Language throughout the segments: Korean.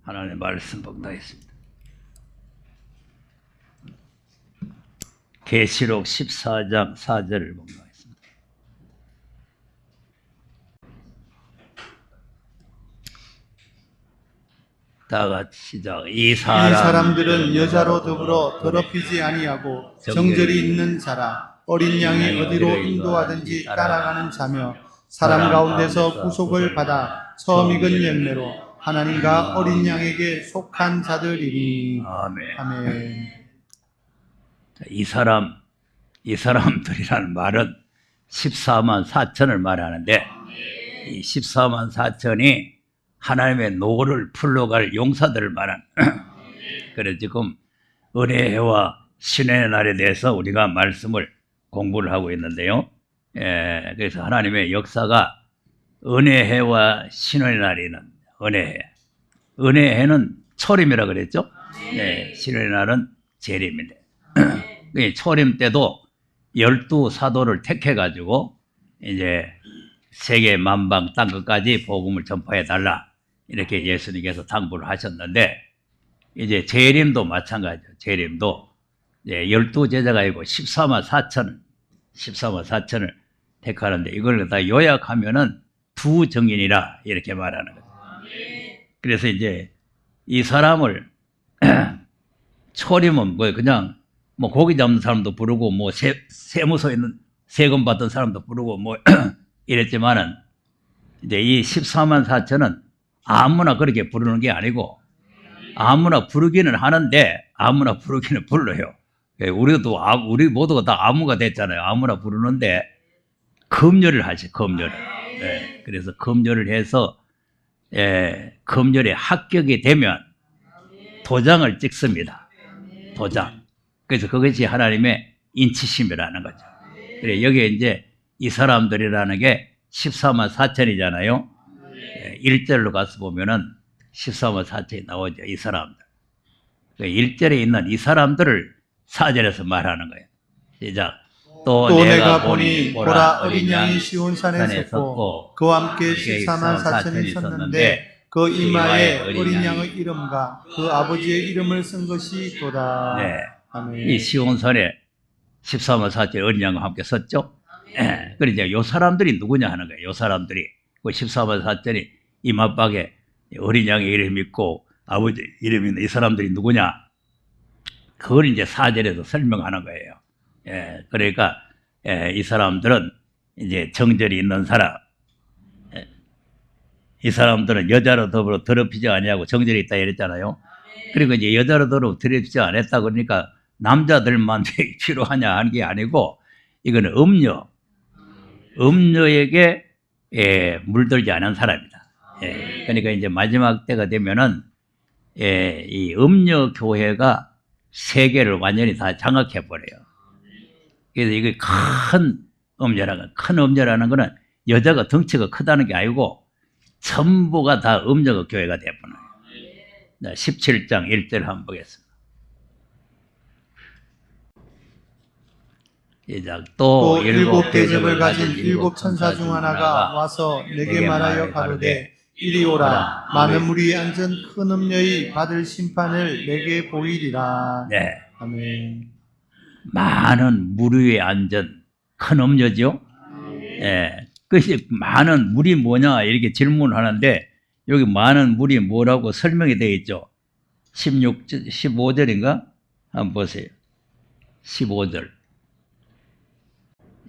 하나님의 말씀 봉독하겠습니다. 계시록 14장 4절을 봉독하겠습니다. 다 같이 시작. 이 사람들은 여자로 더불어 더럽히지 아니하고 정절이 있는 자라. 어린 양이 어디로 인도하든지 따라가는 자며 사람 가운데서 구속을 받아 처음 익은 열매로 하나님과 어린 양에게 속한 자들이니. 아멘. 아멘. 이 사람들이라는 말은 14만 4천을 말하는데, 이 14만 4천이 하나님의 노를 풀러갈 용사들을 말하는 그래서 지금 은혜의 해와 신의 날에 대해서 우리가 말씀을 공부를 하고 있는데요. 그래서 하나님의 역사가 은혜의 해와 신의 날에는 은혜의 해는 초림이라 그랬죠. 신의 날은 재림인데 초림 때도 12사도를 택해가지고 이제 세계 만방 땅끝까지 복음을 전파해 달라 이렇게 예수님께서 당부를 하셨는데, 이제 재림도 마찬가지죠. 재림도 12제자가 있고 14만 4천을 택하는데, 이걸 다 요약하면은 두 정인이라 이렇게 말하는 거죠. 그래서 이제 이 사람을 초림은 그냥 고기 잡는 사람도 부르고 세무서에 있는 세금 받던 사람도 부르고 이랬지만은, 이제 이 14만 4천은 아무나 그렇게 부르는 게 아니고, 아무나 부르기는 하는데 아무나 부르기는 불러요. 우리 모두가 다 아무가 됐잖아요. 아무나 부르는데 검열을 하지, 검열을. 그래서 검열을 해서 검열에 합격이 되면 도장을 찍습니다. 도장. 그래서 그것이 하나님의 인치심이라는 거죠. 그래, 여기에 이제 이 사람들이라는 게 14만 4천이잖아요. 1절로 가서 보면은 14만 4천이 나오죠. 이 사람들. 1절에 있는 이 사람들을 4절에서 말하는 거예요. 시작. 또 내가 보니 보라 어린 양이 시온산에 섰고 그와 함께 14만 4천이 섰는데 그 이마에 어린 양의 이름과 그 아버지의 이름을 쓴 것이 도다. 아멘. 이 시온산에 14만 4천의 어린 양과 함께 섰죠. 그러니까 요 사람들이 누구냐 하는 거예요. 요 사람들이 그 14만 4천이 이마박에 어린 양의 이름이 있고 아버지 이름이 있는 이 사람들이 누구냐, 그걸 이제 4절에서 설명하는 거예요. 그러니까 이 사람들은 이제 정절이 있는 사람, 이 사람들은 여자로 더불어 더럽히지 아니하고 정절이 있다 이랬잖아요. 그리고 이제 여자로 더불어 더럽히지 않았다 그러니까 남자들만 필요하냐 하는 게 아니고, 이거는 음녀에게 물들지 않은 사람이다. 그러니까 이제 마지막 때가 되면은 이 음녀 교회가 세계를 완전히 다 장악해 버려요. 그래서 이게 큰 음녀라는 거는 여자가 덩치가 크다는 게 아니고 전부가 다 음녀 교회가 돼 버려요. 17장 1절 한번 보겠습니다. 또 일곱 대접을 가진 일곱 천사 중 하나가 와서 내게 말하여 가로되 이리 오라. 많은 무리에 앉은 큰 음녀의 받을 심판을 내게 보이리라. 아멘. 많은 무리에 앉은 큰 음녀죠. 그것이 많은 물이 뭐냐 이렇게 질문을 하는데, 여기 많은 물이 뭐라고 설명이 되어 있죠. 15절인가? 한번 보세요. 15절.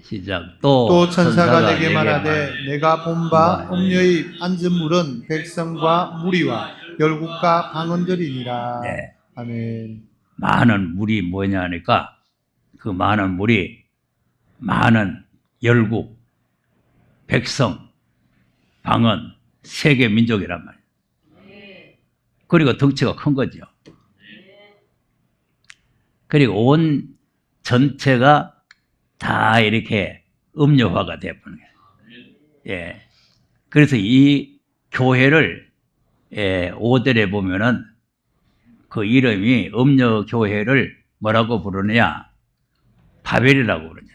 시작. 또 천사가 내게 말하되 내가 본 바 음녀의 앉은 물은 백성과 무리와 열국과 방언들이니라. 아멘. 많은 물이 뭐냐 하니까, 그 많은 물이 많은 열국, 백성, 방언, 세계 민족이란 말이에요. 그리고 덩치가 큰 거죠. 그리고 온 전체가 다 이렇게 음녀화가 되어버린 거예요. 그래서 이 교회를 5절에 보면은 그 이름이 음녀 교회를 뭐라고 부르느냐? 바벨이라고 부르냐.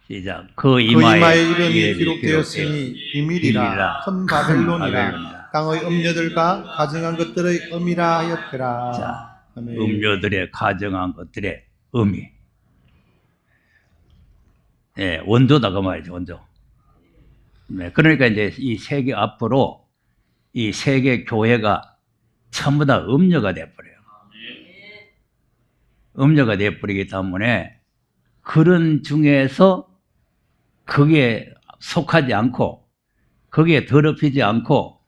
시작. 그 이마에 이름이 기록되었으니 비밀이라 큰 바벨론이라 강의 음료들과 가증한 것들의 음이라 하였더라. 자, 아멘. 음료들의 가정한 것들의 의미. 예, 원조다 그 말이죠, 원조. 네, 그러니까 이제 이 세계 앞으로 이 세계 교회가 전부 다 음료가 돼버려요. 음료가 돼버리기 때문에 그런 중에서 거기에 속하지 않고 거기에 더럽히지 않고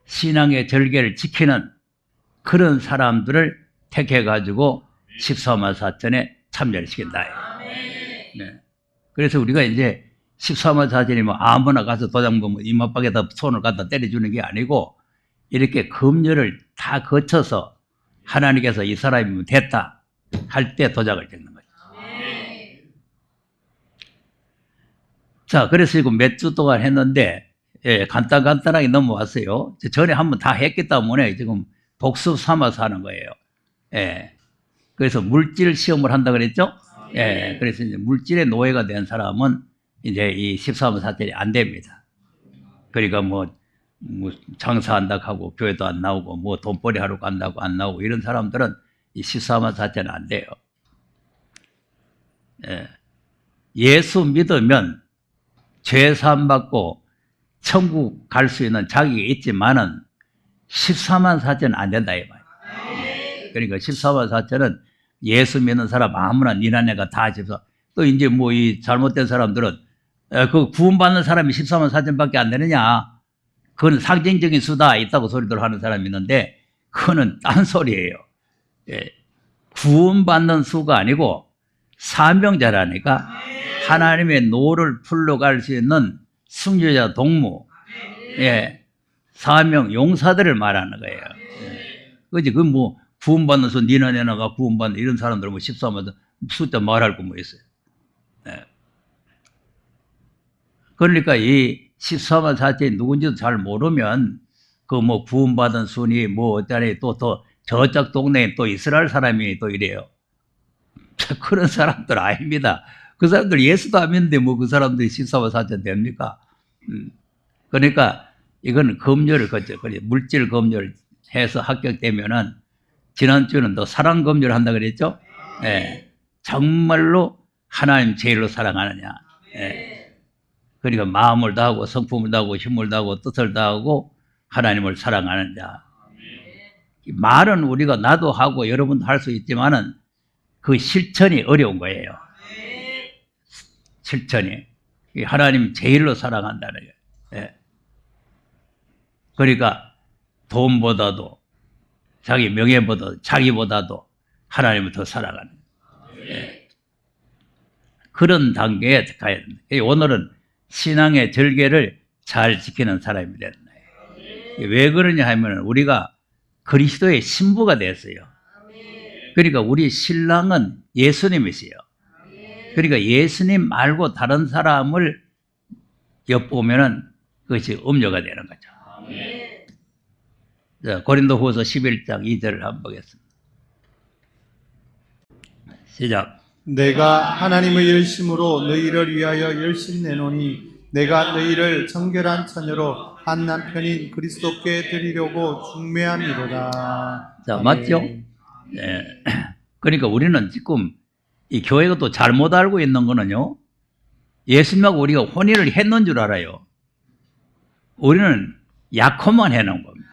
신앙의 절개를 지키는 그런 사람들을 택해가지고 14만 4천에 참여를 시킨다. 네. 그래서 우리가 이제 14만 4천이 뭐 아무나 가서 도장부 뭐 이마박에다 손을 갖다 때려주는 게 아니고 이렇게 검열을 다 거쳐서 하나님께서 이 사람이면 됐다 할 때 도장을 찍는 거죠. 자, 그래서 이거 몇 주 동안 했는데, 예, 간단하게 넘어왔어요. 전에 한번 다 했기 때문에 지금 복습 삼아서 하는 거예요. 예. 그래서 물질 시험을 한다 그랬죠? 예. 그래서 이제 물질의 노예가 된 사람은 이제 이 14만 4천이 안 됩니다. 그러니까 뭐 장사한다고 하고 교회도 안 나오고 뭐 돈벌이 하러 간다고 안 나오고 이런 사람들은 이 14만 4천은 안 돼요. 예. 예수 믿으면 죄 사함 받고 천국 갈 수 있는 자격이 있지만은 14만 4천은 안 된다 이 말이에요. 그러니까 14만 4천은 예수 믿는 사람 아무나 니나네가 다 집사. 또 이제 뭐 이 잘못된 사람들은 그 구원받는 사람이 14만 4천밖에 안 되느냐? 그건 상징적인 수다 있다고 소리들 하는 사람이 있는데 그거는 딴 소리예요. 예. 구원받는 수가 아니고 사명자라니까 하나님의 노를 풀러갈 수 있는 승려자 동무, 예, 사명 용사들을 말하는 거예요. 예. 그지? 그 뭐 구원받는 수 니나 내나가 구원받는 이런 사람들 뭐 14만 숫자 말할 거 뭐 있어요. 예. 그러니까 이 14만 4천이 누군지도 잘 모르면 그 뭐 구원받은 순이 뭐 어쩌니 또 저쪽 동네에 또 이스라엘 사람이 또 이래요. 그런 사람들 아닙니다. 그 사람들 예수도 안 믿는데 뭐 그 사람들이 14만 4천 됩니까? 그러니까 이건 검열을 거쳐, 물질 검열을 해서 합격되면은 지난주는 또 사랑 검열을 한다 그랬죠? 예. 정말로 하나님 제일로 사랑하느냐. 예. 그러니까 마음을 다하고 성품을 다하고 힘을 다하고 뜻을 다하고 하나님을 사랑하는 자. 말은 우리가 나도 하고 여러분도 할 수 있지만은 그 실천이 어려운 거예요. 실천이. 하나님 제일로 사랑한다는 거예요. 예. 그러니까 돈보다도 자기 명예보다도 자기보다도 하나님을 더 사랑하는 거예요. 예. 그런 단계에 가야 된다. 오늘은 신앙의 절개를 잘 지키는 사람이 된다. 왜 그러냐 하면 우리가 그리스도의 신부가 됐어요. 그러니까 우리 신랑은 예수님이세요. 그러니까 예수님 말고 다른 사람을 엿보면은 그것이 음료가 되는 거죠. 자, 고린도후서 11장 2절을 한번 보겠습니다. 시작. 내가 하나님의 열심으로 너희를 위하여 열심 내노니 내가 너희를 정결한 처녀로 한 남편인 그리스도께 드리려고 중매함이로다. 자, 맞죠? 예. 그러니까 우리는 지금 이 교회가 또 잘못 알고 있는 거는요, 예수님하고 우리가 혼인을 했는 줄 알아요. 우리는 약혼만 해놓은 겁니다.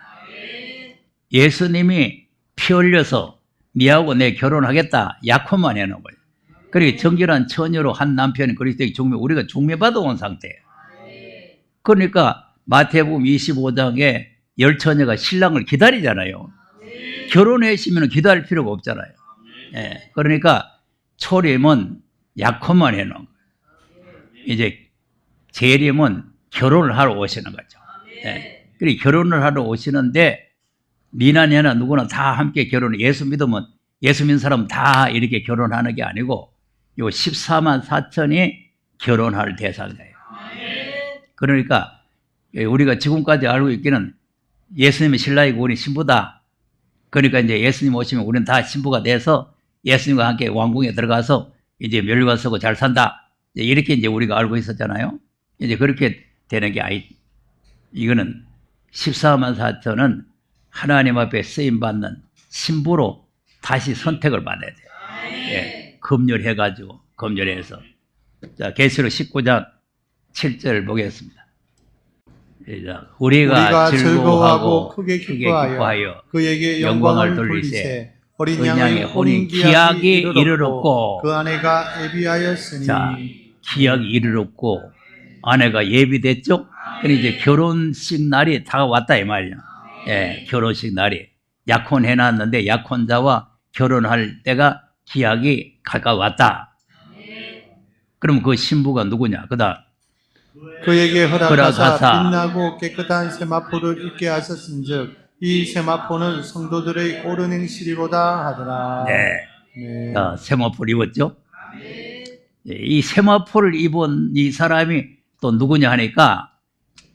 예수님이 피 흘려서 니하고 내 결혼하겠다 약혼만 해놓은 거예요. 그러니까 정결한 처녀로 한 남편이 그리스도에게 중매, 우리가 중매받아 온 상태예요. 그러니까 마태복음 25장에 열 처녀가 신랑을 기다리잖아요. 결혼했으면 기다릴 필요가 없잖아요. 예. 그러니까 초림은 약혼만 해놓은 거예요. 이제 재림은 결혼을 하러 오시는 거죠. 예. 그리고 결혼을 하러 오시는데 니나 내나 누구나 다 함께 결혼을, 예수 믿으면 예수 믿는 사람은 다 이렇게 결혼하는 게 아니고 요 14만 4천이 결혼할 대상이에요. 그러니까 우리가 지금까지 알고 있기는 예수님이 신랑이고 우리 신부다. 그러니까 이제 예수님 오시면 우리는 다 신부가 돼서 예수님과 함께 왕궁에 들어가서 이제 멸관 쓰고 잘 산다. 이렇게 이제 우리가 알고 있었잖아요. 이제 그렇게 되는 게 이거는 14만 4천은 하나님 앞에 쓰임받는 신부로 다시 선택을 받아야 돼요. 예, 검열해가지고, 검열해서. 자, 계시록 19장 7절 보겠습니다. 시작. 우리가 즐거워하고 크게 기뻐하여 그에게 영광을 영광을 돌리세. 돌리세. 어린 어린 양의 양의 혼인 혼인 기약이 기약이 이르렀고 이르렀고 그 아내가 예비하였으니 자, 기약이 이르렀고 아내가 예비됐죠? 그럼 이제 결혼식 날이 다가왔다 이 말이야. 예, 결혼식 날이 약혼해놨는데 약혼자와 결혼할 때가 기약이 가까웠다. 그럼 그 신부가 누구냐? 그다음 그에게 허락하사 허락하사 빛나고 깨끗한 세마포를 입게 하셨은즉 이 세마포는 성도들의 옳은 행실이로다 하더라. 네, 네. 자, 세마포를 입었죠? 예, 이 세마포를 입은 이 사람이 또 누구냐 하니까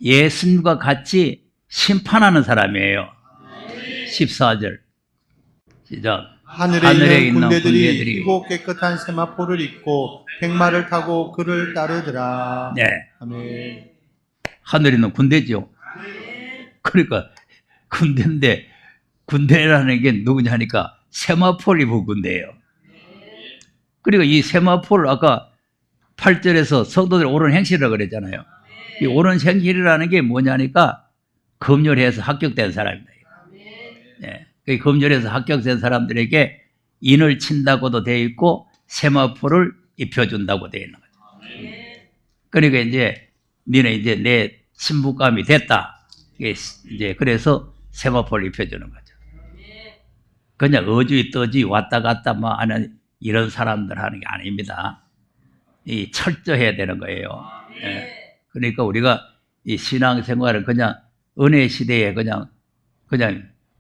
예수님과 같이 심판하는 사람이에요. 14절 시작. 하늘에 있는 군대들이 희고 깨끗한 세마포를 입고 백마를 타고 그를 따르더라. 네, 아멘. 하늘에 있는 군대죠. 그러니까 군대인데 군대라는 게 누구냐 하니까 세마포를 입은 군대예요. 그리고 이 세마포를 아까 8절에서 성도들 옳은 행실이라고 그랬잖아요. 이 옳은 행실이라는 게 뭐냐니까 검열해서 합격된 사람입니다. 네. 그 검열해서 합격된 사람들에게 인을 친다고도 되어 있고 세마포를 입혀준다고 되어 있는 거죠. 그러니까 이제 너네 이제 내 신부감이 됐다. 이제 그래서 세마포를 입혀주는 거죠. 그냥 어주이 떠주이 왔다 갔다 뭐 하는 이런 사람들 하는 게 아닙니다. 이 철저해야 되는 거예요. 예. 그러니까 우리가 이 신앙생활을 그냥 은혜 시대에 그냥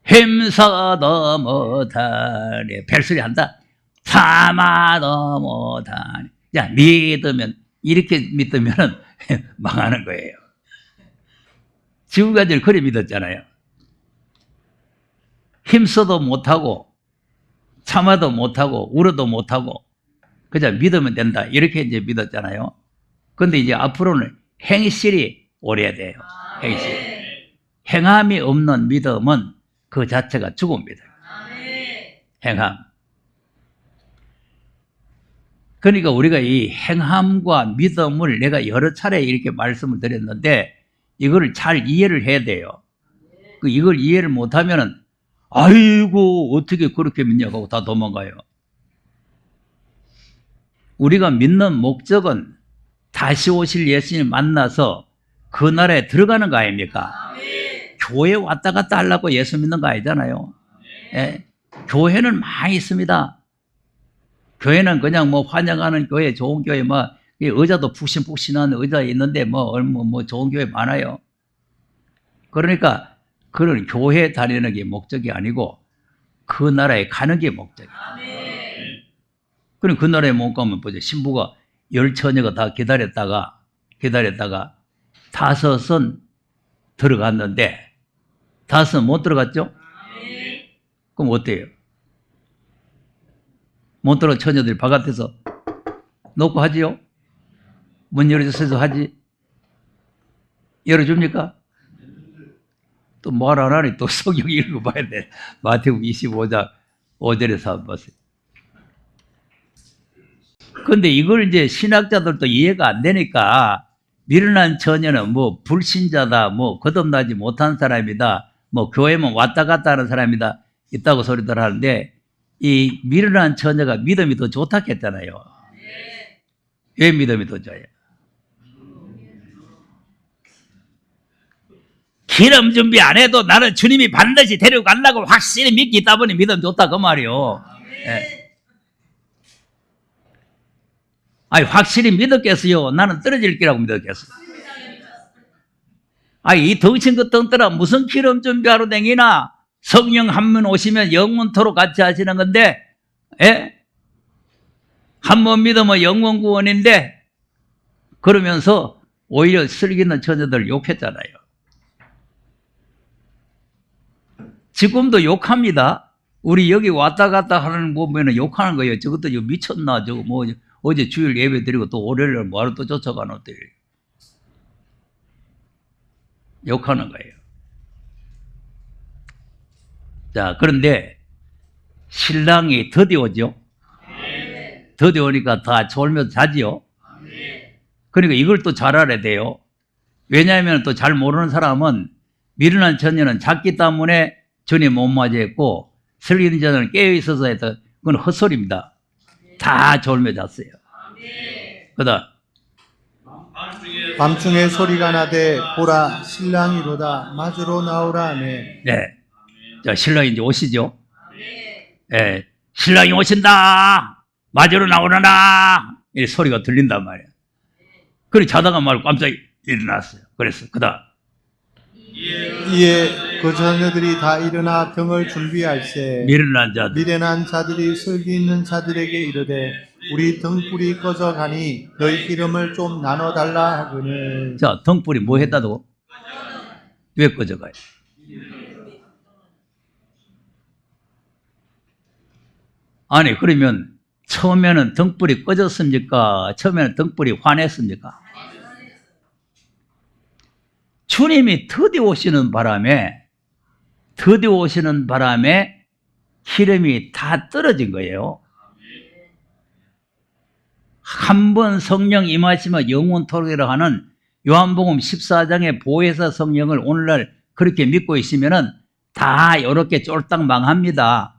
햄사도 못하네 벨소리 한다. 참아도 못하네. 야 믿으면 이렇게 믿으면은 망하는 거예요. 지금까지는 그래 믿었잖아요. 힘써도 못하고 참아도 못하고 울어도 못하고 그냥 믿으면 된다 이렇게 이제 믿었잖아요. 근데 이제 앞으로는 행실이 오래야 돼요. 행실. 행함이 없는 믿음은 그 자체가 죽음입니다. 행함. 그러니까 우리가 이 행함과 믿음을 내가 여러 차례 이렇게 말씀을 드렸는데 이거를 잘 이해를 해야 돼요. 이걸 이해를 못하면은 아이고 어떻게 그렇게 믿냐고 하고 다 도망가요. 우리가 믿는 목적은 다시 오실 예수님 만나서 그 나라에 들어가는 거 아닙니까? 교회 왔다 갔다 하려고 예수 믿는 거 아니잖아요. 예? 교회는 많이 있습니다. 교회는 그냥 뭐 환영하는 교회, 좋은 교회, 뭐 의자도 푹신푹신한 의자 있는데 뭐 좋은 교회 많아요. 그러니까 그런 교회 다니는 게 목적이 아니고 그 나라에 가는 게 목적이에요. 그럼 그 나라에 못 가면 보죠. 신부가 10처녀가 다 기다렸다가 5은 들어갔는데 5은 못 들어갔죠? 그럼 어때요? 못 들어간 처녀들이 바깥에서 놓고 하지요? 문 열어줘서 하지? 열어줍니까? 또 말 안 하니 또 성경 읽어봐야 돼. 마태복음 25장 5절에서 한번 보세요. 근데 이걸 이제 신학자들도 이해가 안 되니까 미련한 처녀는 뭐 불신자다, 뭐 거듭나지 못한 사람이다, 뭐 교회만 왔다 갔다 하는 사람이다 있다고 소리들 하는데 이 미련한 처녀가 믿음이 더 좋다 했잖아요. 왜 믿음이 더 좋아요? 기름 준비 안 해도 나는 주님이 반드시 데려간다고 확실히 믿기 있다 보니 믿음 좋다 그 말이요. 예. 아니 확실히 믿었겠어요. 나는 떨어질 거라고 믿었겠어요. 아니 이 덩친 그 덩더라 무슨 기름 준비하러 댕기나. 성령 한 번 오시면 영원토록 같이 하시는 건데, 예? 한 번 믿으면 영원 구원인데 그러면서 오히려 슬기는 처녀들 욕했잖아요. 지금도 욕합니다. 우리 여기 왔다 갔다 하는 거 보면 욕하는 거예요. 저것도 미쳤나 저거 뭐 어제 주일 예배 드리고 또 월요일날 뭐하러 또 쫓아가노 또 욕하는 거예요. 자, 그런데 신랑이 더디오죠. 더디오니까 다 졸면서 자지요. 그러니까 이걸 또 잘 알아야 돼요. 왜냐하면 또 잘 모르는 사람은 미련한 처녀는 잤기 때문에 전에 못 맞이했고 슬기는 자는 깨어있어서 했다. 그건 헛소리입니다. 다 졸며 잤어요. 그다음 밤중에 소리가 나되 보라 신랑이로다 마주로 나오라 하네. 네. 자, 신랑이 이제 오시죠. 예. 신랑이 오신다. 맞으러 나오라나. 이 소리가 들린단 말이에요. 그래 자다가 말고 깜짝 일어났어요. 그래서 그다음 이에 그 자녀들이 다 일어나 등을 준비할세. 미련한 자들. 미련한 자들이 슬기 있는 자들에게 이르되 우리 등불이 꺼져 가니 너희 기름을 좀 나눠 달라 하거늘. 자, 등불이 뭐 했다고? 왜 꺼져가요? 아니, 그러면 처음에는 등불이 꺼졌습니까? 처음에는 등불이 환했습니까? 주님이 드디어 오시는 바람에 기름이 다 떨어진 거예요. 한 번 성령 임하시면 영원토록이라 하는 요한복음 14장의 보혜사 성령을 오늘날 그렇게 믿고 있으면은 다 이렇게 쫄딱 망합니다.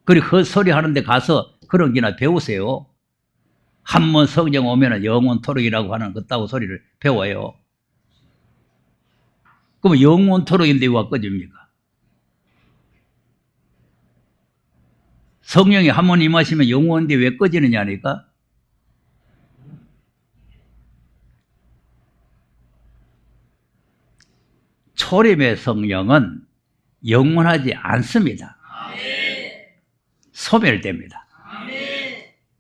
그리고 헛소리 하는데 가서 그런 게나 배우세요. 한 번 성령 오면은 영원토록이라고 하는 그따구 소리를 배워요. 그럼 영원토록인데 왜 꺼집니까? 성령이 한 번 임하시면 영원인데 왜 꺼지느냐니까? 초림의 성령은 영원하지 않습니다. 소멸됩니다.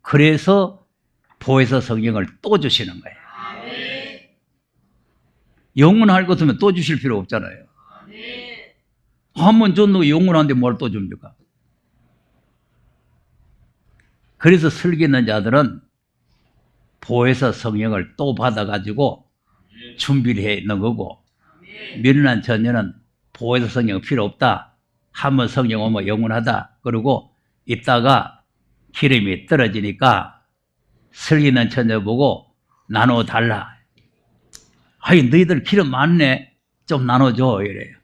그래서 보혜사 성령을 또 주시는 거예요. 영원할 것이면 또 주실 필요 없잖아요. 한 번 줬는데 영원한데 뭘 또 줍니까? 그래서 슬기 있는 자들은 보혜사 성령을 또 받아가지고 준비를 해 있는 거고, 미련한 처녀는 보혜사 성령 필요 없다. 한 번 성령 오면 영원하다. 그러고 있다가 기름이 떨어지니까 슬기 있는 처녀 보고 나눠달라. 아이, 너희들 기름 많네. 좀 나눠줘. 이래요.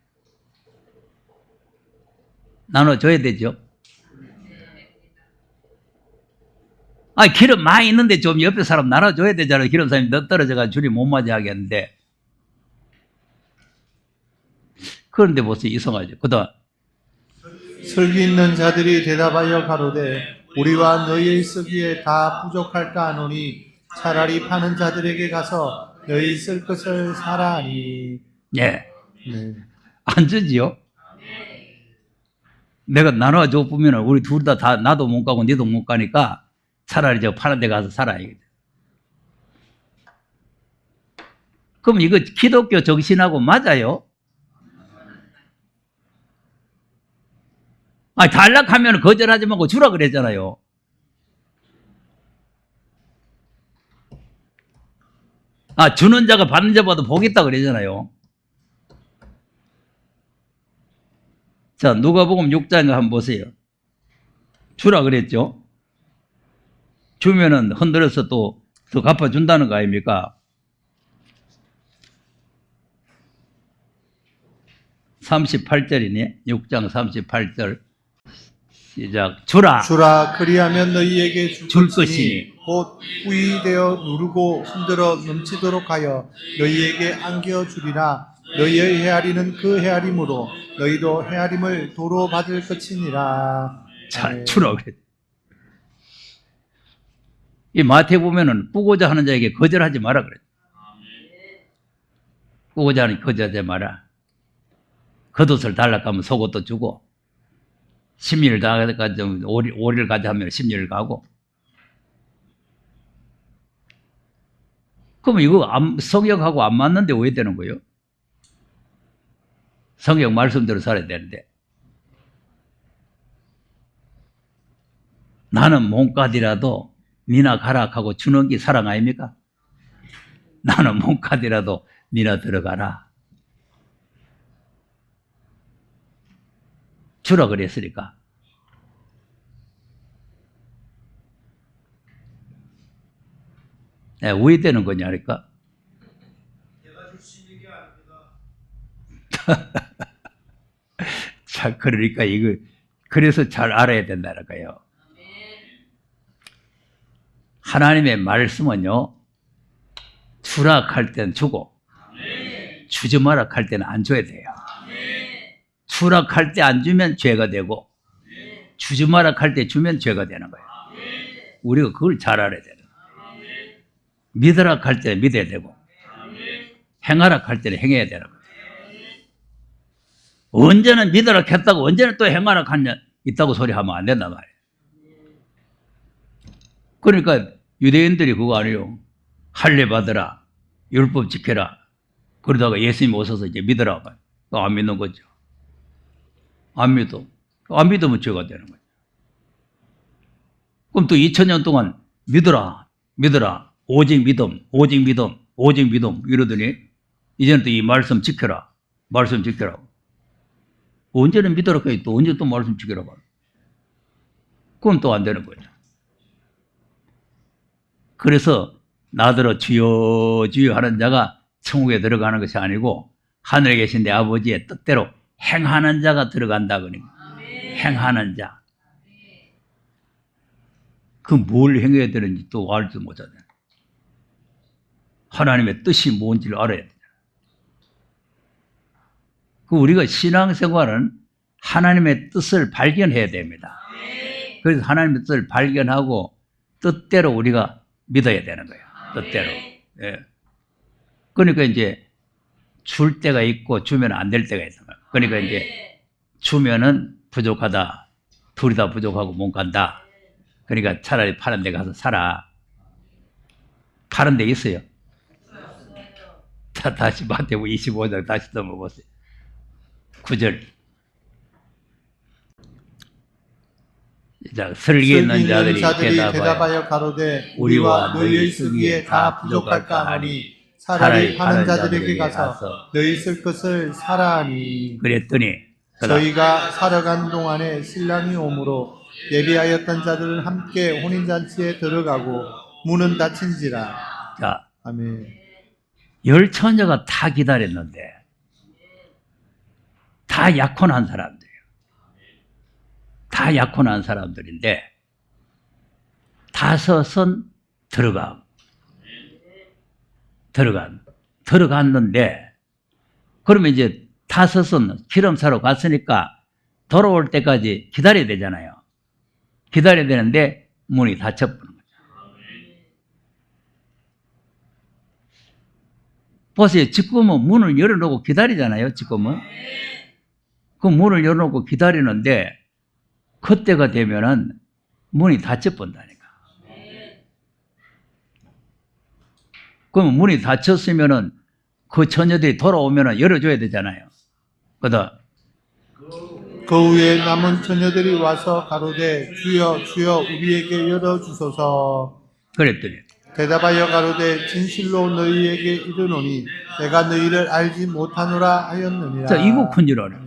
나눠줘야 되죠. 아, 기름 많이 있는데 좀 옆에 사람 나눠줘야 되잖아요. 기름 사람이 너 떨어져가지고 주님 못 맞이 하겠는데. 그런데 벌써 이상하죠. 그 다음 슬기 있는 자들이 대답하여 가로되 우리와 너희의 쓰기에 다 부족할까 하노니 차라리 파는 자들에게 가서 너희 쓸 것을 사라 하니. 예. 네. 안 주지요? 내가 나눠줘 보면 우리 둘 다 나도 못 가고 니도 못 가니까 차라리 저 파는 데 가서 살아야겠다. 그럼 이거 기독교 정신하고 맞아요? 아니, 달락하면 거절하지 말고 주라 그랬잖아요. 아, 주는 자가 받는 자보다 복이 있다 그랬잖아요. 자, 누가복음 6장에 한번 보세요. 주라 그랬죠? 주면은 흔들어서 또 더 갚아준다는 거 아닙니까? 38절이네. 6장 38절. 시작. 주라. 그리하면 너희에게 줄 줄 것이니 것이니 곧 후이 되어 누르고 흔들어 넘치도록 하여 너희에게 안겨 주리라. 너희의 헤아리는 그 헤아림으로 너희도 헤아림을 도로 받을 것이니라. 자, 주라 그래. 이 마태 보면은 꾸고자 하는 자에게 거절하지 마라 그래. 꾸고자 하는 거절하지 마라. 겉옷을 달라가면 속옷도 주고, 심리를 다가지 오리를 가자 하면 심리를 가고. 그럼 이거 성경하고 안 맞는데 왜 되는 거예요? 성경 말씀대로 살아야 되는데. 나는 몸값이라도 니나 가라 하고 주는 게 사랑 아닙니까? 나는 몸값이라도 니나 들어가라. 주라 그랬으니까. 네, 왜 되는 거냐니까. 자, 그러니까 이거 그래서 잘 알아야 된다니까요. 하나님의 말씀은요, 주라 할 때는 주고, 주지 마라 할 때는 안 줘야 돼요. 주라 할 때 안 주면 죄가 되고, 주지 마라 할 때 주면 죄가 되는 거예요. 우리가 그걸 잘 알아야 돼요. 믿으라 할 때는 믿어야 되고, 행하라 할 때는 행해야 되는 거예요. 언제는 믿으라 했다고 언제는 또 행하라 하냐 있다고 소리하면 안 된단 말이에요. 그러니까 유대인들이 그거 아니에요. 할례 받으라, 율법 지켜라. 그러다가 예수님 오셔서 이제 믿으라. 안 믿는 거죠. 안 믿으면 죄가 되는 거죠. 그럼 또 2000년 동안 믿으라, 오직 믿음 이러더니 이제는 또 이 말씀 지켜라. 언제는 믿으라 해도 또 언제 또 말씀 지키라고 하는. 그건 또 안 되는 거죠. 그래서 나더러 주여 주여 하는 자가 천국에 들어가는 것이 아니고 하늘에 계신 내 아버지의 뜻대로 행하는 자가 들어간다 그러니까. 행하는 자. 그 뭘 행해야 되는지 또 알지도 못하잖아요. 하나님의 뜻이 뭔지를 알아야 돼요. 우리가 신앙생활은 하나님의 뜻을 발견해야 됩니다. 그래서 하나님의 뜻을 발견하고 뜻대로 우리가 믿어야 되는 거예요. 뜻대로. 예. 그러니까 이제 줄 때가 있고 주면 안 될 때가 있어요. 그러니까 이제 주면은 부족하다. 둘이 다 부족하고 못 간다. 그러니까 차라리 파는 데 가서 살아. 파는 데 있어요. 다시 마태복음 25장 다시 넘어보세요. 9절. 자, 슬기 있는 자들이 대답하여 가로되 우리와 너희의 쓰기에 다 부족할까 하니 차라리 파는 자들에게 가서 너희 쓸 것을 사라 하니. 그랬더니 저희가 사러 간 동안에 신랑이 오므로 예비하였던 자들은 함께 혼인잔치에 들어가고 문은 닫힌지라. 자, 아멘. 열 처녀가 다 기다렸는데 다 약혼한 사람들이에요. 다 약혼한 사람들인데 다섯은 들어갔는데 그러면 이제 다섯은 기름 사러 갔으니까 돌아올 때까지 기다려야 되잖아요. 기다려야 되는데 문이 닫혀버린 거죠. 보세요. 지금은 문을 열어놓고 기다리잖아요. 지금은. 그 문을 열어놓고 기다리는데 그때가 되면은 문이 닫혀본다니까. 그럼 문이 닫혔으면은 그 처녀들이 돌아오면은 열어줘야 되잖아요. 그다. 그 후에 남은 처녀들이 와서 가로되 주여 주여 우리에게 열어주소서. 그랬더니 대답하여 가로되 진실로 너희에게 이르노니 내가 너희를 알지 못하노라 하였느니라. 자, 이거 큰일 알아.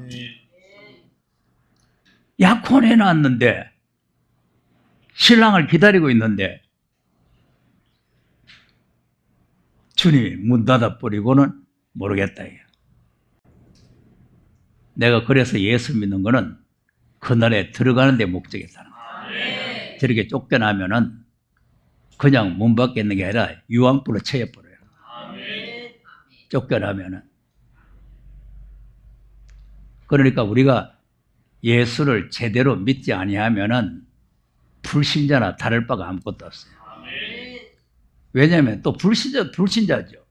약혼해놨는데 신랑을 기다리고 있는데 주님이 문 닫아버리고는 모르겠다. 내가 그래서 예수 믿는 거는 그날에 들어가는 데 목적이 있다는 거예요. 저렇게 쫓겨나면은 그냥 문 밖에 있는 게 아니라 유황불로 채워버려요. 쫓겨나면은. 그러니까 우리가 예수를 제대로 믿지 아니하면은 불신자나 다를 바가 아무것도 없어요. 왜냐하면 또 불신자죠.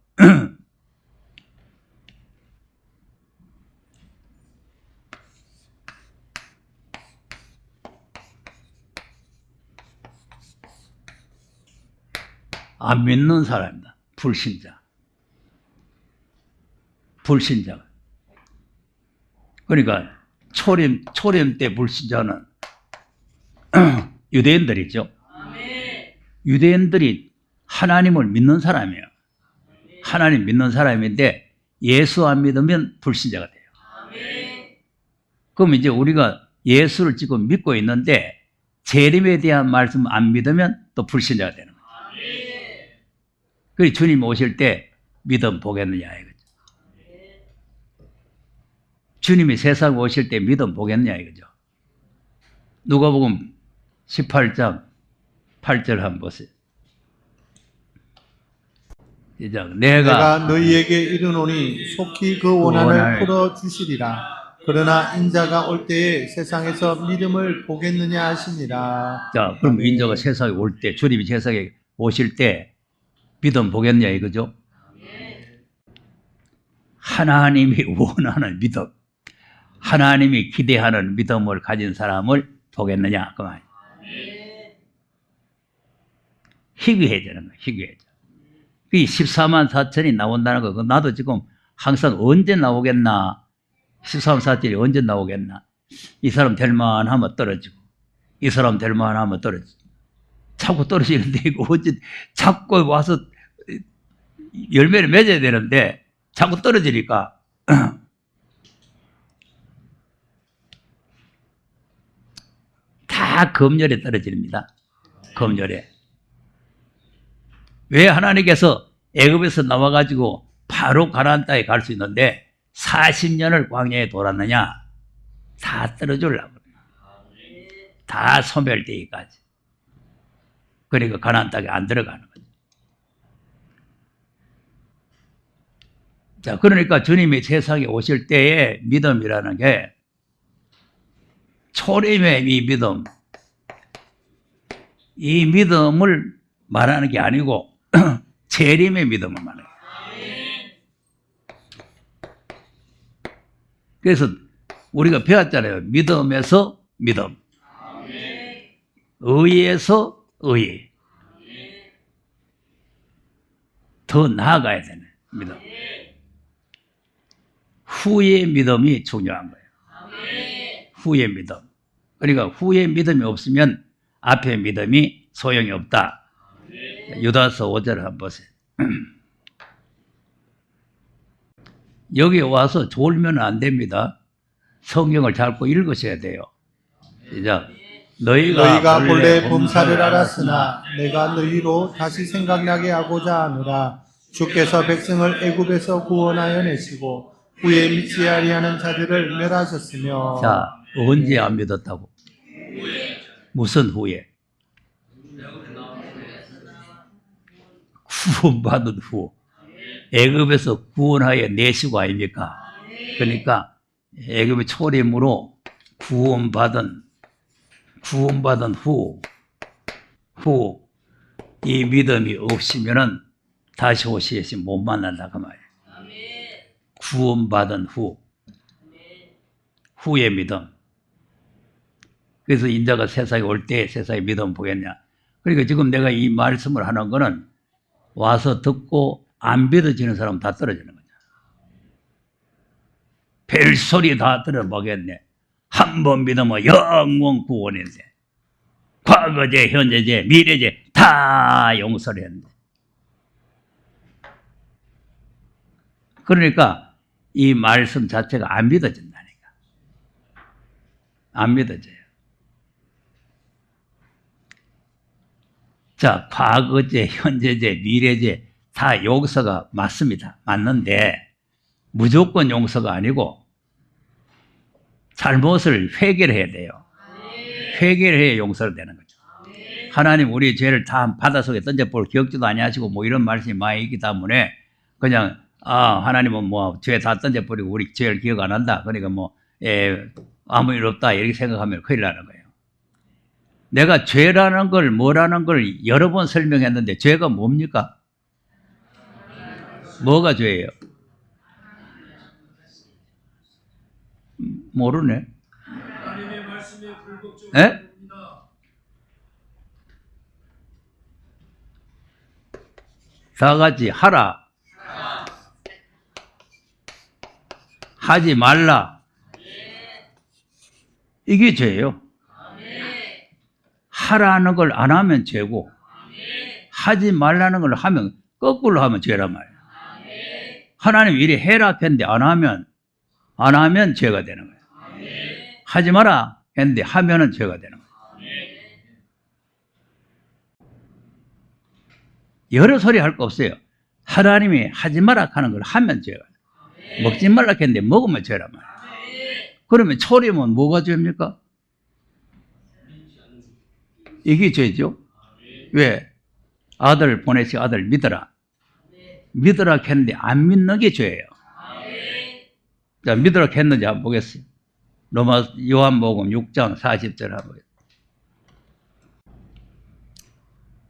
안 믿는 사람이다. 불신자. 그러니까 초림 때 불신자는 유대인들이죠. 유대인들이 하나님을 믿는 사람이에요. 하나님 믿는 사람인데 예수 안 믿으면 불신자가 돼요. 그럼 이제 우리가 예수를 지금 믿고 있는데 재림에 대한 말씀 안 믿으면 또 불신자가 되는 거죠. 그래서 주님 오실 때 믿음 보겠느냐 이거죠. 주님이 세상 오실 때 믿음 보겠느냐 이거죠. 누가복음 18장 8절 한번 보세요. 시작. 내가 너희에게 이르노니 속히 그 원한을 풀어주시리라. 그러나 인자가 올 때에 세상에서 믿음을 보겠느냐 하시니라. 자, 그럼 인자가 세상에 올 때, 주님이 세상에 오실 때 믿음 보겠냐 이거죠? 하나님이 원하는 믿음, 하나님이 기대하는 믿음을 가진 사람을 보겠느냐 그 말이에요. 희귀해지는 거예요. 희귀해져. 이 14만 4천이 나온다는 거, 나도 지금 항상 언제 나오겠나, 14만 4천이 언제 나오겠나, 이 사람 될만 하면 떨어지고, 이 사람 될만 하면 떨어지고, 자꾸 떨어지는데, 이거 언제, 자꾸 와서 열매를 맺어야 되는데, 자꾸 떨어지니까, 다 검열에 떨어집니다. 검열에. 왜 하나님께서 애굽에서 나와가지고 바로 가나안 땅에 갈 수 있는데 40년을 광야에 돌았느냐? 다 떨어지려고. 다 소멸되기까지. 그러니까 가나안 땅에 안 들어가는 거죠. 자, 그러니까 주님이 세상에 오실 때의 믿음이라는 게 초림의 이 믿음, 이 믿음을 말하는 게 아니고 재림의 믿음을 말해요. 그래서 우리가 배웠잖아요. 믿음에서 믿음, 의에서 의, 더 나아가야 되는 믿음. 후의 믿음이 중요한 거예요. 후의 믿음. 그러니까 후의 믿음이 없으면 앞의 믿음이 소용이 없다. 유다서 5절 한번 보세요. 여기 와서 졸면 안 됩니다. 성경을 잘 읽으셔야 돼요. 시작. 너희가 본래 범사를 알았으나 내가 너희로 다시 생각나게 하고자 하노라. 주께서 백성을 애굽에서 구원하여 내시고 후에 믿지 아니하는 자들을 멸하셨으며. 자, 언제 안 믿었다고? 무슨 후에? 구원받은 후. 애굽에서 구원하여 내시고 아닙니까? 그러니까 애굽의 초림으로 구원받은 후 이 믿음이 없으면은 다시 오시지 못 만난다 그 말이에요. 구원받은 후의 믿음. 그래서 인자가 세상에 올 때 세상에 믿음 보겠냐. 그러니까 지금 내가 이 말씀을 하는 거는 와서 듣고 안 믿어지는 사람 다 떨어지는 거죠. 벨소리 다 들어보겠네. 한 번 믿으면 영원 구원인데 과거제, 현재제, 미래제 다 용서를 했는데. 그러니까 이 말씀 자체가 안 믿어진다니까. 안 믿어져요. 자, 과거제, 현재제, 미래제 다 용서가 맞습니다. 맞는데 무조건 용서가 아니고 잘못을 회개를 해야 돼요. 회개를 해야 용서를 되는 거죠. 하나님 우리 죄를 다 바닷속에 던져볼 기억지도 아니하시고 뭐 이런 말씀이 많이 있기 때문에 그냥 하나님은 뭐 죄 다 던져버리고 우리 죄를 기억 안 한다. 그러니까 뭐 아무 일 없다 이렇게 생각하면 큰일 나는 거예요. 내가 죄라는 걸 뭐라는 걸 여러 번 설명했는데 죄가 뭡니까? 뭐가 죄예요? 모르네. 예? 다 같이 하라. 하지 말라. 이게 죄예요. 하라는 걸 안 하면 죄고 하지 말라는 걸 하면 거꾸로 하면 죄란 말이에요. 하나님 이리 해라 했는데 안 하면 죄가 되는 거예요. 하지 마라. 했는데 하면은 죄가 되는 거예요. 여러 소리 할 거 없어요. 하나님이 하지 마라 하는 걸 하면 죄가 돼요. 먹지 말라 했는데 먹으면 죄란 말이에요. 그러면 초리면 뭐가 죄입니까? 이게 죄죠. 왜? 아들 보내시 아들 믿어라. 믿으라 했는데 안 믿는 게 죄예요. 자, 믿으라 했는지 한번 보겠어요. 요한복음 6장 40절 한번 보겠습니다.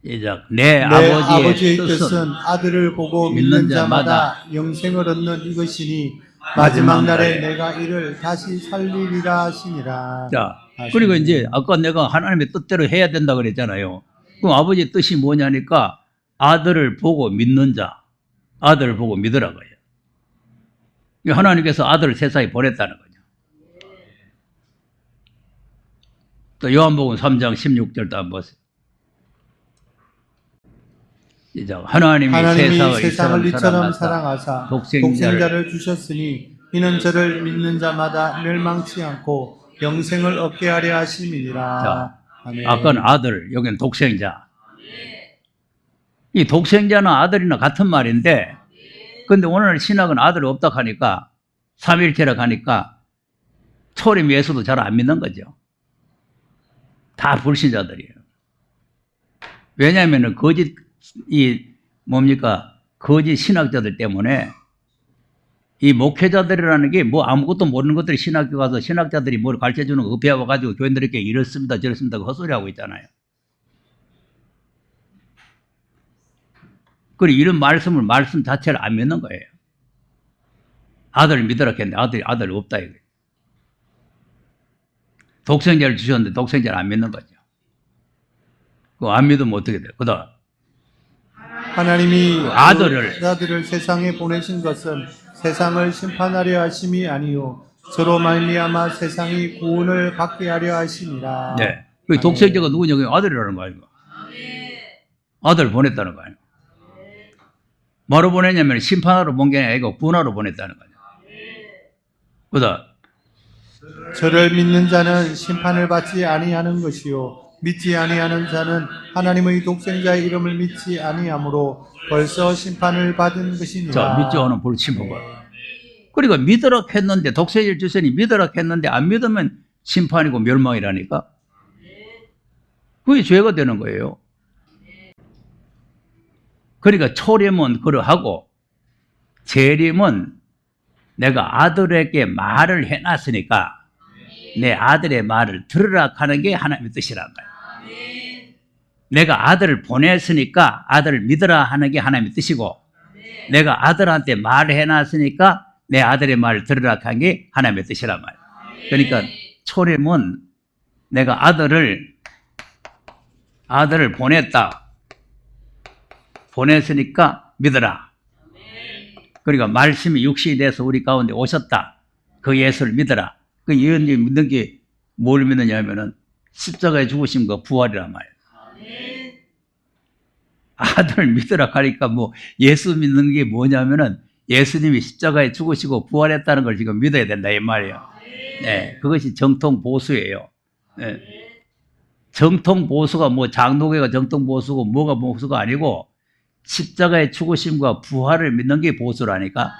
시작. 내 아버지의 뜻은 아들을 보고 믿는 자마다 영생을 얻는 이것이니 마지막 날에 내가 이를 다시 살리리라 하시니라. 자, 그리고 이제 아까 내가 하나님의 뜻대로 해야 된다 그랬잖아요. 그럼 아버지의 뜻이 뭐냐니까 아들을 보고 믿는 자, 아들을 보고 믿으라고 해요. 하나님께서 아들을 세상에 보냈다는 거죠. 또 요한복음 3장 16절도 한번 보세요. 하나님이 세상을 이처럼 사랑하사 독생자를 주셨으니 이는 저를 믿는 자마다 멸망치 않고 영생을 얻게 하려 하심이니라. 자, 아까는 아들, 여기는 독생자. 이 독생자나 아들이나 같은 말인데, 근데 오늘 신학은 아들 없다 하니까, 삼일체라 하니까, 초림 예수도 잘 안 믿는 거죠. 다 불신자들이에요. 왜냐하면 거짓 거짓 신학자들 때문에 이 목회자들이라는 게 뭐 아무것도 모르는 것들이 신학교 가서 신학자들이 뭘 가르쳐 주는 거 급해 와가지고 교인들에게 이렇습니다 저렇습니다 헛소리 하고 있잖아요. 그리고 이런 말씀 자체를 안 믿는 거예요. 아들을 믿으라 했는데 아들 없다 이거예요. 독생자를 주셨는데 독생자를 안 믿는 거죠. 그거 안 믿으면 어떻게 돼요? 그다음 하나님이 아들을 아들을 세상에 보내신 것은 세상을 심판하려 하심이 아니요 저로 말미암아 세상이 구원을 받게 하려 하심이라. 네. 그 독생자가 누구냐? 아들이라는 거 아닌가? 아들을 보냈다는 거 아닌가? 뭐로 보냈냐면 심판하러 본 게 아니고 구원하러 보냈다는 거죠. 그다음 저를 믿는 자는 심판을 받지 아니하는 것이요 믿지 아니하는 자는 하나님의 독생자의 이름을 믿지 아니하므로 벌써 심판을 받은 것이니라. 자, 믿지 않으면 벌써 심판받아. 그러니까 믿으라 했는데 독생자를 주시니 믿으라 했는데 안 믿으면 심판이고 멸망이라니까. 그게 죄가 되는 거예요. 그러니까 초림은 그러하고 재림은 내가 아들에게 말을 해놨으니까 내 아들의 말을 들으라 하는 게 하나님의 뜻이란 말이에요. 내가 아들을 보냈으니까 아들을 믿으라 하는 게 하나님의 뜻이고 내가 아들한테 말을 해놨으니까 내 아들의 말을 들으라 하는 게 하나님의 뜻이란 말이에요. 그러니까 초림은 내가 아들을 보냈으니까 믿으라. 그러니까 말씀이 육신이 돼서 우리 가운데 오셨다. 그 예수를 믿어라. 그 예수님 믿는 게 뭘 믿느냐 하면은 십자가의 죽으심과 부활이란 말이에요. 아들을 믿으라 하니까 뭐 예수 믿는 게 뭐냐면은 예수님이 십자가에 죽으시고 부활했다는 걸 지금 믿어야 된다 이 말이에요. 네, 그것이 정통 보수예요. 네. 정통 보수가 뭐 장로교가 정통 보수고 뭐가 보수가 아니고 십자가의 죽으심과 부활을 믿는 게 보수라니까.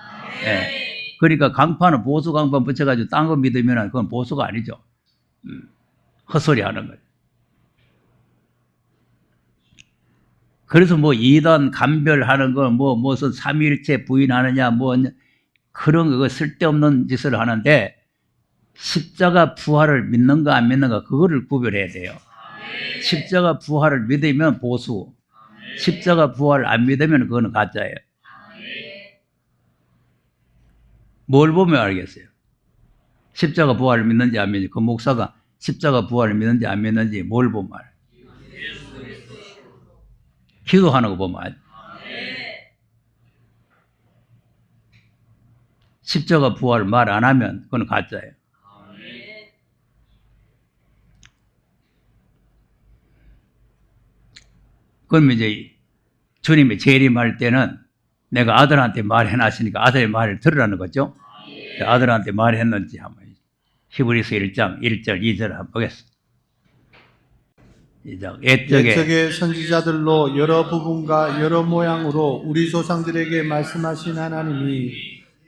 네. 그러니까 강파는 보수 강판 붙여가지고 딴 거 믿으면 그건 보수가 아니죠. 헛소리 하는 거예요. 그래서 뭐 이단 감별하는 거 무슨 삼위일체 부인하느냐 그런 거 쓸데없는 짓을 하는데 십자가 부활을 믿는가 안 믿는가 그거를 구별해야 돼요. 십자가 부활을 믿으면 보수, 십자가 부활을 안 믿으면 그거는 가짜예요. 뭘 보면 알겠어요? 십자가 부활을 믿는지 안 믿는지, 그 목사가 십자가 부활을 믿는지 안 믿는지 뭘 보면 알아요? 기도하는 거 보면 알아요. 십자가 부활을 말 안 하면 그건 가짜예요. 그럼 이제 주님이 재림할 때는 내가 아들한테 말해놨으니까 아들의 말을 들으라는 거죠. 아들한테 말했는지 한번 히브리서 1장 1절 2절 한번 보겠습니다. 시작. 옛적에 옛적의 선지자들로 여러 부분과 여러 모양으로 우리 조상들에게 말씀하신 하나님이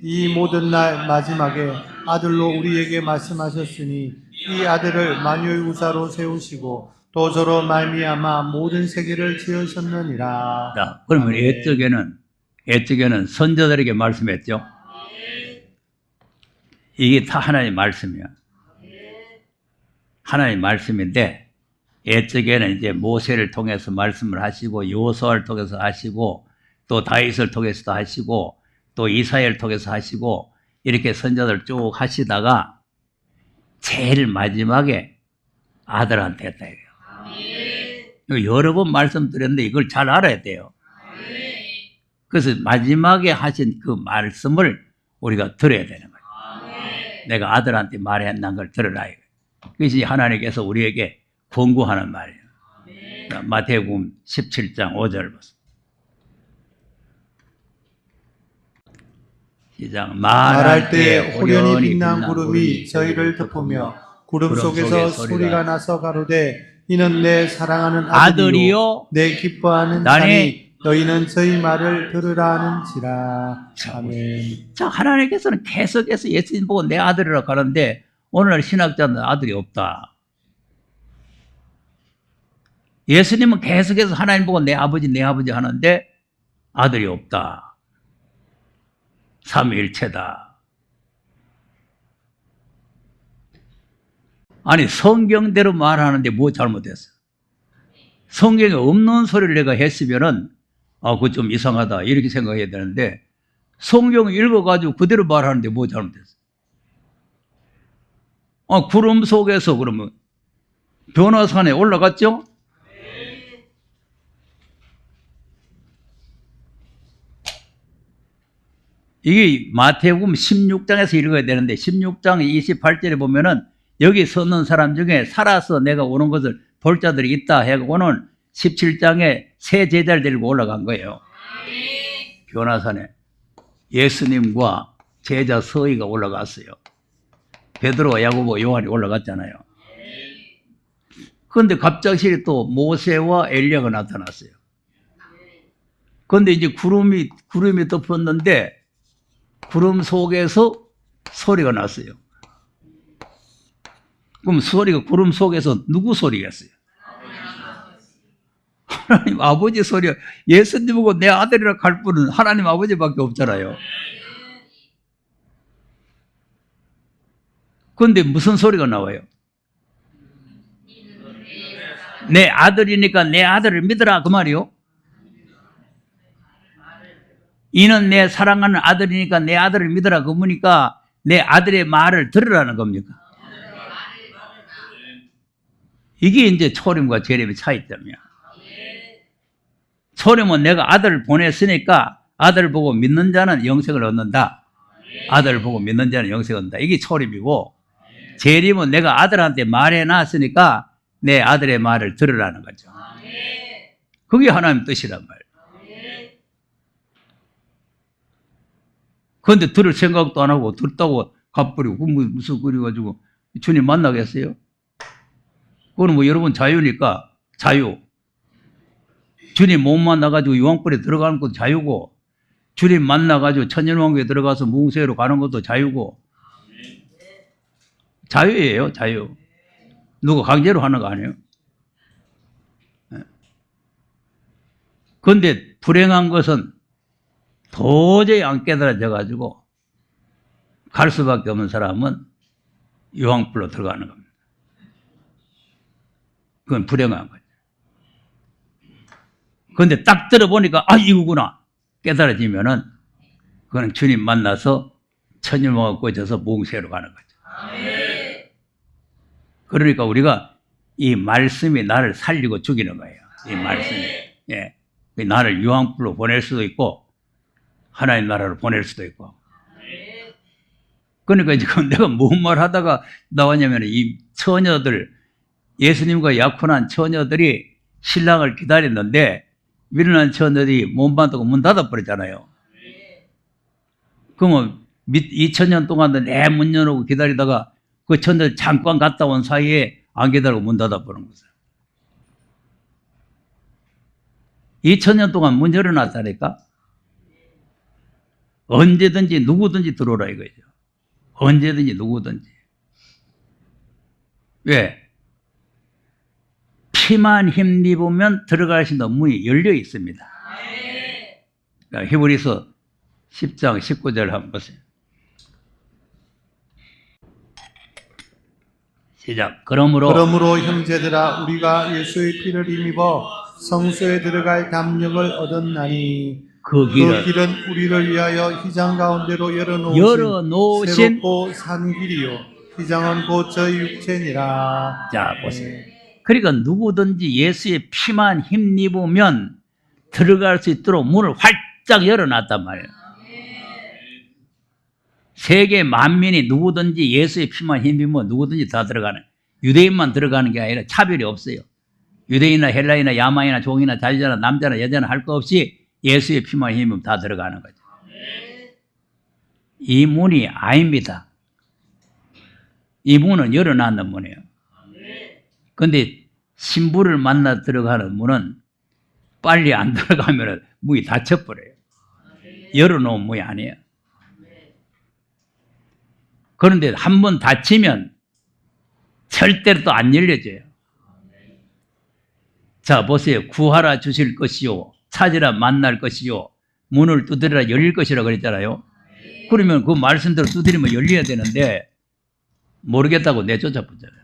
이 모든 날 마지막에 아들로 우리에게 말씀하셨으니 이 아들을 만유의 우사로 세우시고 또 저로 말미암아 모든 세계를 지으셨느니라. 자, 그러면 아멘. 옛적에는 선조들에게 말씀했죠. 이게 다 하나님의 말씀이야. 하나님의 말씀인데 옛적에는 이제 모세를 통해서 말씀을 하시고 여호수아를 통해서 하시고 또 다윗을 통해서도 하시고 또 이사야를 통해서 하시고 이렇게 선자들 쭉 하시다가 제일 마지막에 아들한테 했다 이거예요. 여러 번 말씀드렸는데 이걸 잘 알아야 돼요. 그래서 마지막에 하신 그 말씀을 우리가 들어야 되는 거예요. 내가 아들한테 말했는 걸 들으라 이거예요. 그것이 하나님께서 우리에게 권고하는 말이에요. 마태복음 17장 5절 보세요. 시작. 말할 때 호련히 빛난 구름이 저희를 덮으며 구름 속에서 소리가 나서 가로되 이는 내 사랑하는 아들이요 내 기뻐하는 자니 너희는 저희 말을 들으라 하는지라. 아멘. 자, 하나님께서는 계속해서 예수님 보고 내 아들이라 하는데 오늘날 신학자는 아들이 없다. 예수님은 계속해서 하나님 보고 내 아버지 하는데 아들이 없다. 삼위일체다. 아니 성경대로 말하는데 뭐 잘못했어? 성경에 없는 소리를 내가 했으면은 그거 좀 이상하다 이렇게 생각해야 되는데 성경 읽어가지고 그대로 말하는데 뭐 잘못했어? 구름 속에서 그러면 변화산에 올라갔죠? 이게 마태복음 16장에서 읽어야 되는데 16장 28절에 보면은 여기 서는 사람 중에 살아서 내가 오는 것을 볼 자들이 있다 해고는 17장에 세 제자를 데리고 올라간 거예요. 변화산에 예수님과 제자 서희가 올라갔어요. 베드로, 야고보, 요한이 올라갔잖아요. 그런데 갑자기 또 모세와 엘리야가 나타났어요. 그런데 이제 구름이 덮었는데 구름 속에서 소리가 났어요. 그럼 소리가 구름 속에서 누구 소리겠어요? 하나님 아버지 소리야. 예수님 보고 내 아들이라 갈 분은 하나님 아버지밖에 없잖아요. 그런데 무슨 소리가 나와요? 내 아들이니까 내 아들을 믿으라 그 말이요. 이는 내 사랑하는 아들이니까 내 아들을 믿으라 그 뭐니까 내 아들의 말을 들으라는 겁니까? 이게 이제 초림과 재림의 차이점이야. 초림은 내가 아들을 보냈으니까 아들을 보고 믿는 자는 영생을 얻는다. 아들을 보고 믿는 자는 영생을 얻는다. 이게 초림이고 재림은 내가 아들한테 말해놨으니까 내 아들의 말을 들으라는 거죠. 그게 하나님 뜻이란 말이에요. 그런데 들을 생각도 안 하고 듣다고 갚버리고 무슨 그래가지고 주님 만나겠어요? 그거는 뭐 여러분 자유니까 자유. 주님 못 만나가지고 유황불에 들어가는 것도 자유고 주님 만나가지고 천년왕국에 들어가서 뭉세로 가는 것도 자유고 자유예요. 자유. 누가 강제로 하는 거 아니에요? 그런데 불행한 것은 도저히 안 깨달아져 가지고 갈 수밖에 없는 사람은 유황불로 들어가는 겁니다. 그건 불행한 거죠. 그런데 딱 들어보니까 이거구나 깨달아지면은 그건 주님 만나서 천일왕국 꽂혀서 몽세로 가는 거죠. 그러니까 우리가 이 말씀이 나를 살리고 죽이는 거예요. 이 말씀이. 예. 나를 유황불로 보낼 수도 있고 하나님 나라로 보낼 수도 있고. 그러니까 지금 내가 뭔 말 하다가 나왔냐면 이 처녀들, 예수님과 약혼한 처녀들이 신랑을 기다렸는데 미련한 처녀들이 못 받고 문 닫아버렸잖아요. 그러면 2000년 동안 내 문 열어놓고 기다리다가 그 천들 잠깐 갔다 온 사이에 안개 달고 문 닫아버린 거죠. 2000년 동안 문 열어놨다니까? 언제든지 누구든지 들어오라 이거죠. 언제든지 누구든지. 왜? 피만 힘입으면 들어갈 수 있는 문이 열려 있습니다. 그러니까 히브리서 10장 19절 한번 보세요. 시작. 그러므로 형제들아 우리가 예수의 피를 힘입어 성소에 들어갈 담력을 얻었나니 그 길은 우리를 위하여 휘장 가운데로 열어놓으신 새롭고 산 길이요 휘장은 곧 저희 육체니라. 자 보세요. 그러니까 누구든지 예수의 피만 힘입으면 들어갈 수 있도록 문을 활짝 열어놨단 말이에요. 세계 만민이 누구든지 예수의 피만 힘입으면 누구든지 다 들어가는, 유대인만 들어가는 게 아니라 차별이 없어요. 유대인이나 헬라인이나 야만이나 종이나 자유자나 남자나 여자나 할 거 없이 예수의 피만 힘입으면 다 들어가는 거죠. 이 문이 아닙니다. 이 문은 열어놨는 문이에요. 근데 신부를 만나 들어가는 문은 빨리 안 들어가면 문이 닫혀버려요. 열어놓은 문이 아니에요. 그런데 한 번 닫히면 절대로 또 안 열려져요. 자, 보세요. 구하라 주실 것이요. 찾으라 만날 것이요. 문을 두드리라 열릴 것이라 그랬잖아요. 그러면 그 말씀대로 두드리면 열려야 되는데 모르겠다고 내쫓아 보잖아요.